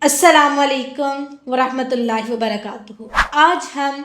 अस्सलाम वालेकुम वरहमतुल्लाहि वबरकातुहू। आज हम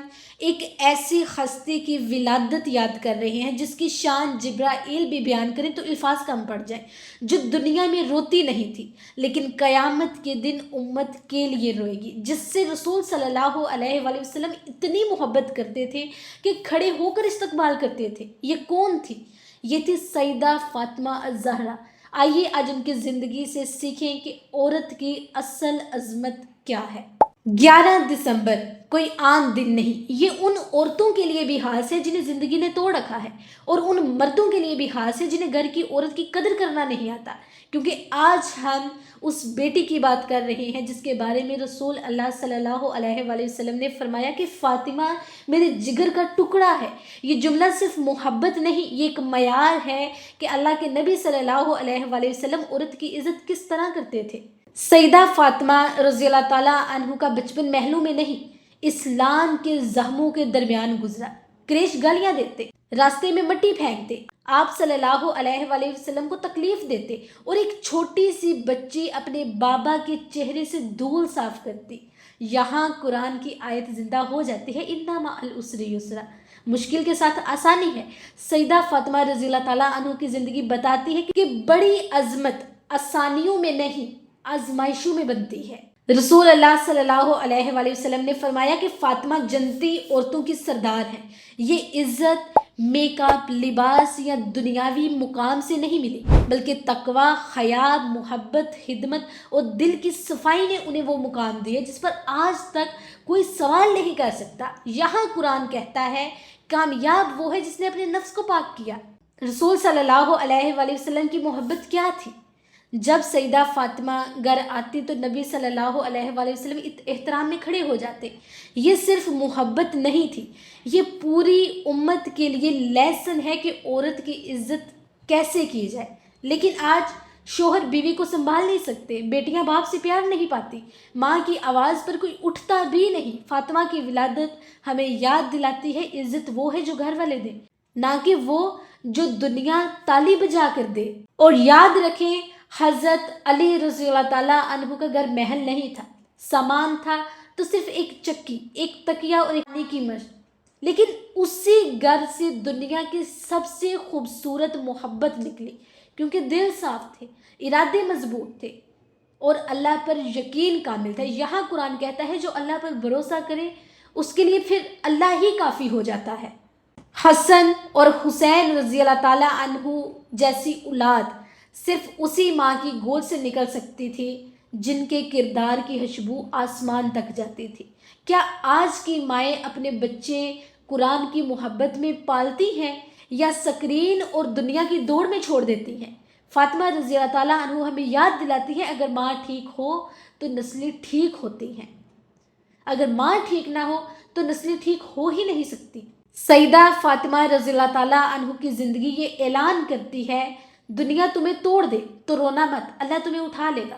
एक ऐसी हस्ती की विलादत याद कर रहे हैं जिसकी शान जिब्राईल भी बयान करें तो अल्फाज कम पड़ जाए, जो दुनिया में रोती नहीं थी लेकिन क़यामत के दिन उम्मत के लिए रोएगी, जिससे रसूल सल्लल्लाहु अलैहि वसल्लम इतनी मोहब्बत करते थे कि खड़े होकर इस्तकबाल करते थे। ये कौन थी? ये थी सैयदा फ़ातिमा अज़-ज़हरा। आइए आज उनकी ज़िंदगी से सीखें कि औरत की असल अज़मत क्या है। 11 दिसंबर कोई आम दिन नहीं, ये उन औरतों के लिए भी खास है जिन्हें ज़िंदगी ने तोड़ रखा है, और उन मर्दों के लिए भी खास है जिन्हें घर की औरत की कदर करना नहीं आता। क्योंकि आज हम उस बेटी की बात कर रहे हैं जिसके बारे में रसूल अल्लाह सल्लल्लाहु अलैहि वसल्लम ने फरमाया कि फ़ातिमा मेरे जिगर का टुकड़ा है। ये जुमला सिर्फ मोहब्बत नहीं, ये एक मयार है कि अल्लाह के नबी सल्लल्लाहु अलैहि वसल्लम औरत की इज़्ज़त किस तरह करते थे। सैयदा फ़ातिमा रज़ियल्लाहु ताला अन्हु का बचपन महलों में नहीं, इस्लाम के ज़हमों के दरमियान गुजरा। क्रेश गालियाँ देते, रास्ते में मिट्टी फेंकते, आप सल्लल्लाहु अलैहि वसल्लम को तकलीफ़ देते, और एक छोटी सी बच्ची अपने बाबा के चेहरे से धूल साफ करती। यहाँ कुरान की आयत जिंदा हो जाती है, इन्ना मअल उसरि युसरा, मुश्किल के साथ आसानी है। सैयदा फ़ातिमा रज़ियल्लाहु ताला अन्हु की ज़िंदगी बताती है कि बड़ी अज़मत आसानियों में नहीं, आजमाइशों में बनती है। रसूल अल्लाह सल्लल्लाहु अलैहि वसल्लम ने फरमाया कि फ़ातिमा जन्नती औरतों की सरदार है। ये इज़्ज़त मेकअप, लिबास या दुनियावी मुकाम से नहीं मिली, बल्कि तकवा, हया, मोहब्बत, खिदमत और दिल की सफाई ने उन्हें वो मुकाम दिए जिस पर आज तक कोई सवाल नहीं कर सकता। यहाँ कुरान कहता है कामयाब वो है जिसने अपने नफ्स को पाक किया। रसूल सल्लल्लाहु अलैहि वसल्लम की मोहब्बत क्या थी? जब सैयदा फ़ातिमा घर आती तो नबी सल्लल्लाहु अलैहि वसल्लम एहतराम में खड़े हो जाते। ये सिर्फ मोहब्बत नहीं थी, ये पूरी उम्मत के लिए लेसन है कि औरत की इज़्ज़त कैसे की जाए। लेकिन आज शोहर बीवी को संभाल नहीं सकते, बेटियां बाप से प्यार नहीं पाती, माँ की आवाज़ पर कोई उठता भी नहीं। फ़ातिमा की विलादत हमें याद दिलाती है इज़्ज़त वो है जो घर वाले दें, ना कि वो जो दुनिया ताली बजा कर दे। और याद रखें, हज़रत अली रज़ियल्लाहु ताला अन्हु का घर महल नहीं था, सामान था तो सिर्फ एक चक्की, एक तकिया और एक पानी की मश्क, लेकिन उसी घर से दुनिया की सबसे खूबसूरत मोहब्बत निकली, क्योंकि दिल साफ थे, इरादे मजबूत थे और अल्लाह पर यकीन कामिल था। यहाँ कुरान कहता है जो अल्लाह पर भरोसा करे उसके लिए फिर अल्लाह ही काफ़ी हो जाता है। हसन और हुसैन रज़ियल्लाहु ताला अन्हु जैसी औलाद सिर्फ उसी माँ की गोद से निकल सकती थी जिनके किरदार की खुशबू आसमान तक जाती थी। क्या आज की माएँ अपने बच्चे कुरान की मोहब्बत में पालती हैं या स्क्रीन और दुनिया की दौड़ में छोड़ देती हैं? फ़ातिमा रज़ियल्लाहु ताला अन्हु हमें याद दिलाती है अगर माँ ठीक हो तो नस्लें ठीक होती हैं, अगर माँ ठीक ना हो तो नस्लें ठीक हो ही नहीं सकती। सैयदा फ़ातिमा रज़ियल्लाहु ताला अन्हु की ज़िंदगी ये ऐलान करती है दुनिया तुम्हें तोड़ दे तो रोना मत, अल्लाह तुम्हें उठा लेगा।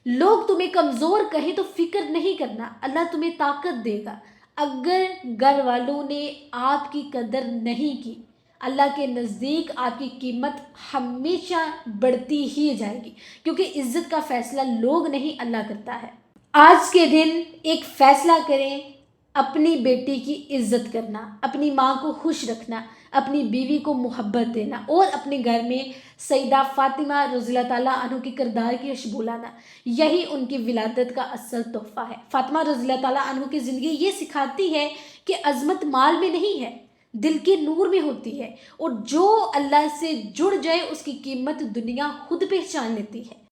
लोग तुम्हें कमज़ोर कहें तो फिक्र नहीं करना, अल्लाह तुम्हें ताकत देगा। अगर घर वालों ने आपकी कदर नहीं की, अल्लाह के नज़दीक आपकी कीमत हमेशा बढ़ती ही जाएगी, क्योंकि इज़्ज़त का फ़ैसला लोग नहीं अल्लाह करता है। आज के दिन एक फ़ैसला करें, अपनी बेटी की इज़्ज़त करना, अपनी माँ को खुश रखना, अपनी बीवी को मोहब्बत देना और अपने घर में सैयदा फ़ातिमा रज़ियल्लाहु ताला अन्हु के किरदार की खुशबू लाना। यही उनकी विलादत का असल तोहफ़ा है। फ़ातिमा रज़ियल्लाहु ताला अन्हु की ज़िंदगी ये सिखाती है कि अज़मत माल में नहीं है, दिल के नूर में होती है, और जो अल्लाह से जुड़ जाए उसकी कीमत दुनिया खुद पहचान लेती है।